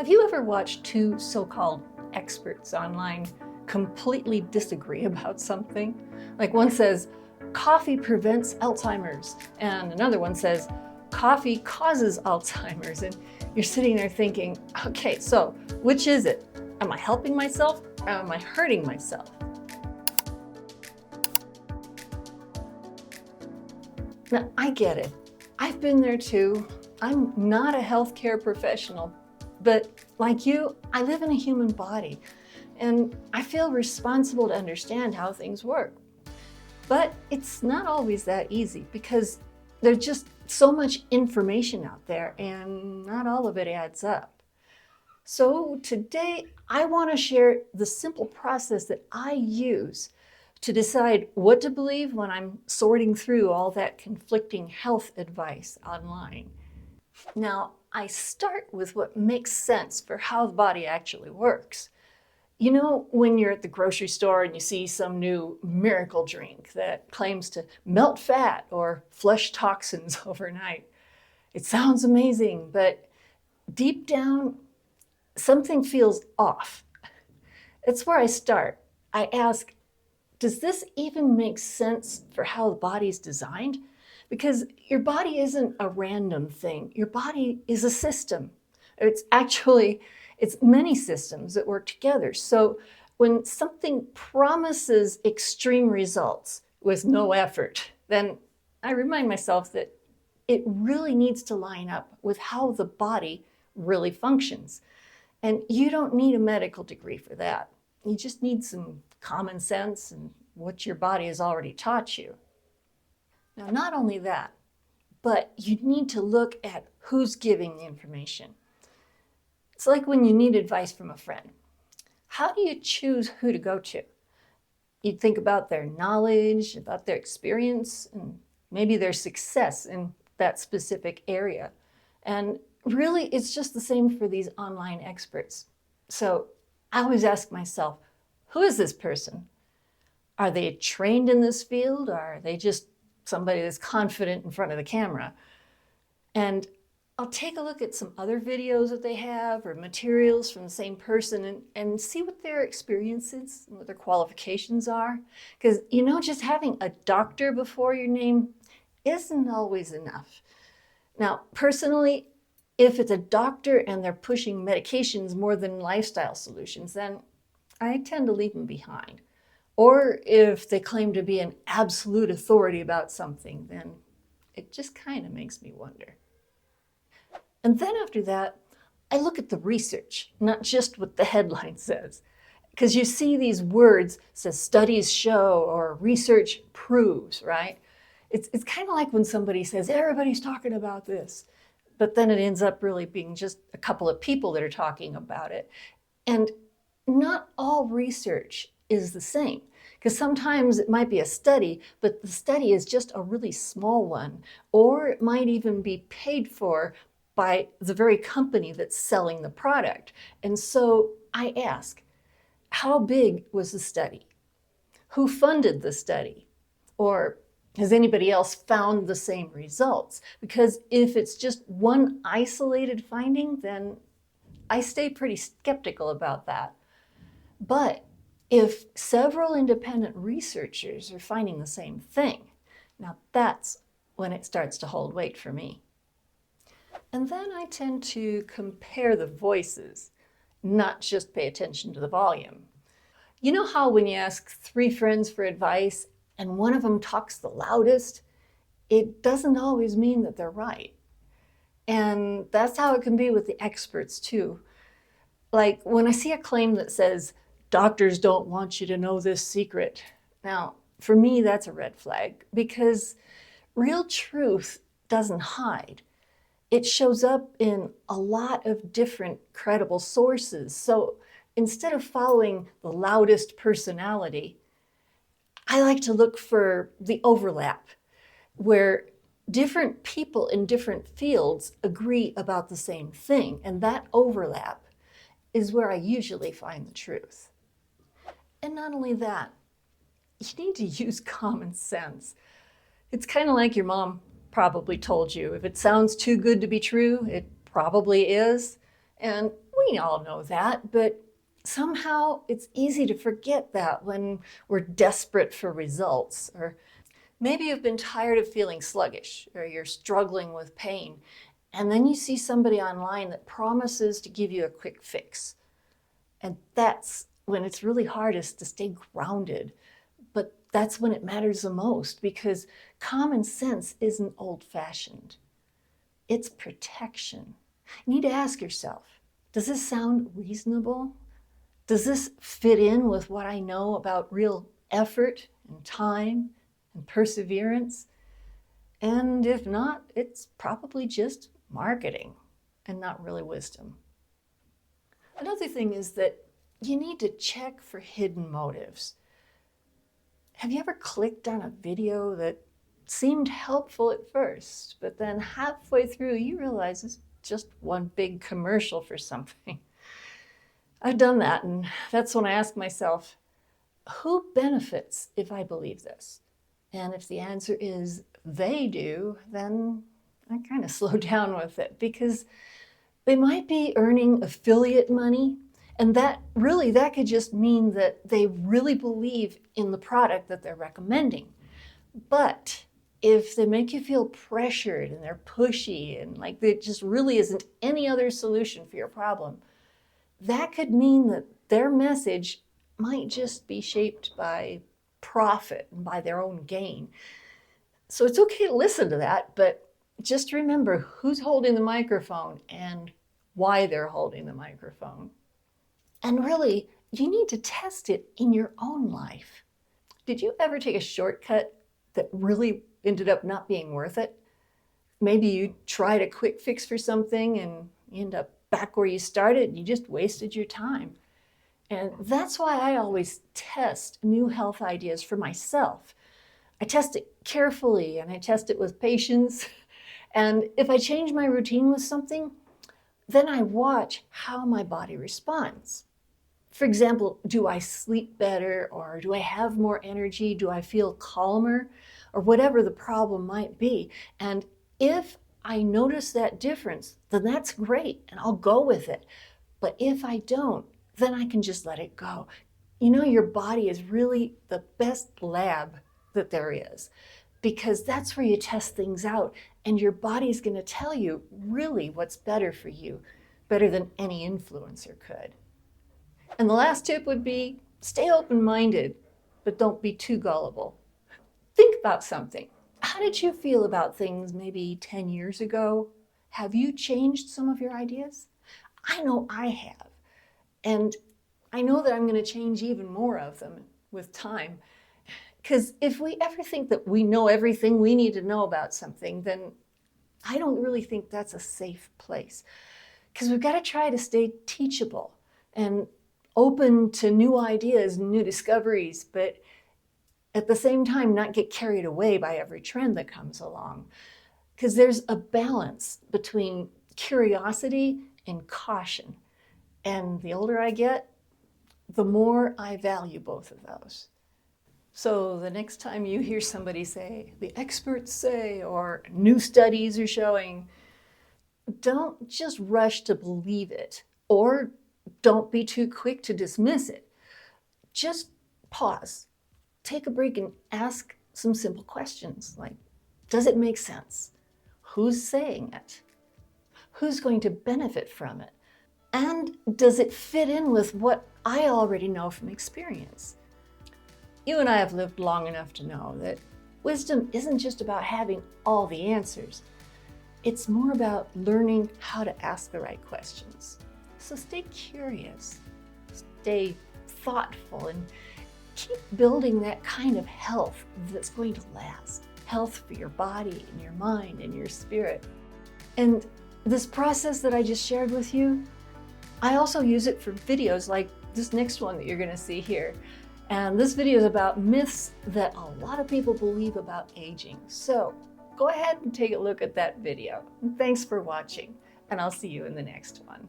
Have you ever watched two so-called experts online completely disagree about something? Like one says, coffee prevents Alzheimer's, and another one says, coffee causes Alzheimer's. And you're sitting there thinking, okay, so which is it? Am I helping myself or am I hurting myself? Now, I get it. I've been there too. I'm not a healthcare professional, but like you, I live in a human body, and I feel responsible to understand how things work. But it's not always that easy because there's just so much information out there and not all of it adds up. So today I want to share the simple process that I use to decide what to believe when I'm sorting through all that conflicting health advice online. Now, I start with what makes sense for how the body actually works. You know, when you're at the grocery store and you see some new miracle drink that claims to melt fat or flush toxins overnight, it sounds amazing, but deep down, something feels off. It's where I start. I ask, does this even make sense for how the body's designed? Because your body isn't a random thing. Your body is a system. It's many systems that work together. So when something promises extreme results with no effort, then I remind myself that it really needs to line up with how the body really functions. And you don't need a medical degree for that. You just need some common sense and what your body has already taught you. Now, not only that, but you need to look at who's giving the information. It's like when you need advice from a friend. How do you choose who to go to? You think about their knowledge, about their experience, and maybe their success in that specific area. And really, it's just the same for these online experts. So I always ask myself, who is this person? Are they trained in this field? Or are they just somebody that's confident in front of the camera? And I'll take a look at some other videos that they have or materials from the same person and see what their experience is and what their qualifications are. Because, you know, just having a doctor before your name isn't always enough. Now, personally, if it's a doctor and they're pushing medications more than lifestyle solutions, then I tend to leave them behind. Or if they claim to be an absolute authority about something, then it just kind of makes me wonder. And then after that, I look at the research, not just what the headline says. Because you see these words, says studies show or research proves, right? It's kind of like when somebody says, everybody's talking about this. But then it ends up really being just a couple of people that are talking about it. And not all research is the same. Because sometimes it might be a study, but the study is just a really small one, or it might even be paid for by the very company that's selling the product. And so I ask, how big was the study? Who funded the study? Or has anybody else found the same results? Because if it's just one isolated finding, then I stay pretty skeptical about that. But if several independent researchers are finding the same thing, now that's when it starts to hold weight for me. And then I tend to compare the voices, not just pay attention to the volume. You know how when you ask three friends for advice and one of them talks the loudest, it doesn't always mean that they're right. And that's how it can be with the experts too. Like when I see a claim that says, doctors don't want you to know this secret. Now, for me, that's a red flag because real truth doesn't hide. It shows up in a lot of different credible sources. So instead of following the loudest personality, I like to look for the overlap where different people in different fields agree about the same thing. And that overlap is where I usually find the truth. And not only that, you need to use common sense. It's kind of like your mom probably told you, if it sounds too good to be true, it probably is. And we all know that, but somehow it's easy to forget that when we're desperate for results. Or maybe you've been tired of feeling sluggish, or you're struggling with pain, and then you see somebody online that promises to give you a quick fix. And that's when it's really hardest to stay grounded. But that's when it matters the most, because common sense isn't old-fashioned. It's protection. You need to ask yourself, does this sound reasonable? Does this fit in with what I know about real effort and time and perseverance? And if not, it's probably just marketing and not really wisdom. Another thing is that you need to check for hidden motives. Have you ever clicked on a video that seemed helpful at first, but then halfway through you realize it's just one big commercial for something? I've done that, and that's when I ask myself, who benefits if I believe this? And if the answer is they do, then I kind of slow down with it, because they might be earning affiliate money, and that could just mean that they really believe in the product that they're recommending. But if they make you feel pressured and they're pushy and like there just really isn't any other solution for your problem, that could mean that their message might just be shaped by profit and by their own gain. So it's okay to listen to that, but just remember who's holding the microphone and why they're holding the microphone. And really, you need to test it in your own life. Did you ever take a shortcut that really ended up not being worth it? Maybe you tried a quick fix for something and you end up back where you started and you just wasted your time. And that's why I always test new health ideas for myself. I test it carefully and I test it with patience. And if I change my routine with something, then I watch how my body responds. For example, do I sleep better, or do I have more energy? Do I feel calmer, or whatever the problem might be? And if I notice that difference, then that's great and I'll go with it. But if I don't, then I can just let it go. You know, your body is really the best lab that there is, because that's where you test things out, and your body's going to tell you really what's better for you, better than any influencer could. And the last tip would be stay open-minded, but don't be too gullible. Think about something. How did you feel about things maybe 10 years ago? Have you changed some of your ideas? I know I have. And I know that I'm going to change even more of them with time. Because if we ever think that we know everything we need to know about something, then I don't really think that's a safe place. Because we've got to try to stay teachable and open to new ideas, new discoveries, but at the same time not get carried away by every trend that comes along. Because there's a balance between curiosity and caution. And the older I get, the more I value both of those. So the next time you hear somebody say, the experts say, or new studies are showing, don't just rush to believe it, or don't be too quick to dismiss it. Just pause, take a break, and ask some simple questions like, does it make sense? Who's saying it? Who's going to benefit from it? And does it fit in with what I already know from experience? You and I have lived long enough to know that wisdom isn't just about having all the answers. It's more about learning how to ask the right questions. So stay curious, stay thoughtful, and keep building that kind of health that's going to last. Health for your body and your mind and your spirit. And this process that I just shared with you, I also use it for videos like this next one that you're going to see here. And this video is about myths that a lot of people believe about aging. So go ahead and take a look at that video. And thanks for watching, and I'll see you in the next one.